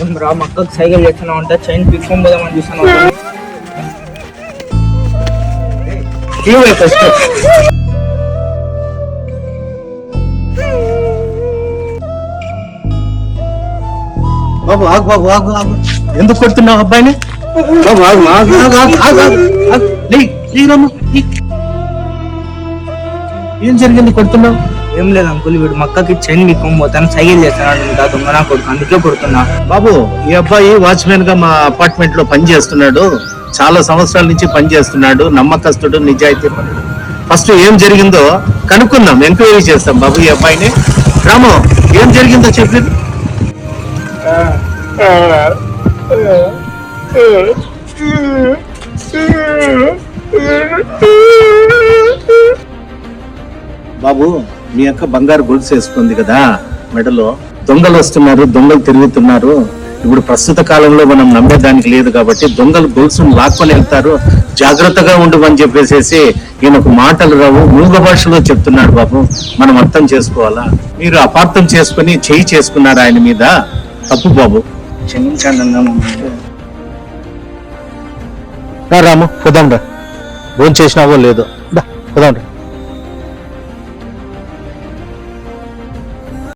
ఏం రా మక్కకు సైకిల్ చేస్తున్నావు అంటే చైన్ పిక్కొని పోదామని చూస్తున్నావు. బాబు ఆగు బాబు ఆగు ఆగు, ఎందుకు కొడుతున్నావు అబ్బాయిని? బాబు ఆగు ఆగు ఆగు ఆగు ఆగు ఆగు, ఏం జరిగింది కొడుతున్నావు? ఏం లేదు అంకుల్, వీడు మక్కకి చైన్ పిక్కొని పోతాను సైకిల్ చేస్తున్నాడు ఇంకా దొంగనా కొడుకు, అందుకే కొడుతున్నా. బాబు ఈ అబ్బాయి వాచ్మెన్ గా మా అపార్ట్మెంట్ లో పని చేస్తున్నాడు, చాలా సంవత్సరాల నుంచి పని చేస్తున్నాడు, నమ్మకస్తుడు, నిజాయితీ పరుడు. ఫస్ట్ ఏం జరిగిందో కనుక్కుందాం, ఎంక్వైరీ చేస్తాం బాబు ఈ అబ్బాయిని. రాము ఏం జరిగిందో చెప్పి. బాబు మీ యొక్క బంగారు గొలుసు వేసుకుంది కదా మెడలో, దొంగలు వస్తున్నారు, దొంగలు తిరుగుతున్నారు. ఇప్పుడు ప్రస్తుత కాలంలో మనం నమ్మేదానికి లేదు కాబట్టి దొంగలు గొలుసును లాక్కొని వెళ్తారు, జాగ్రత్తగా ఉండమని చెప్పేసి ఈయనకు మాటలు రావు, మూగ భాషలో చెప్తున్నాడు బాబు. మనం అర్థం చేసుకోవాలా? మీరు అపార్థం చేసుకుని చెయ్యి చేసుకున్నారు ఆయన మీద, తప్పు బాబు. క్షమించండి రాము పోదాం రా, ఫోన్ చేసినావో లేదో, పోదాం రా.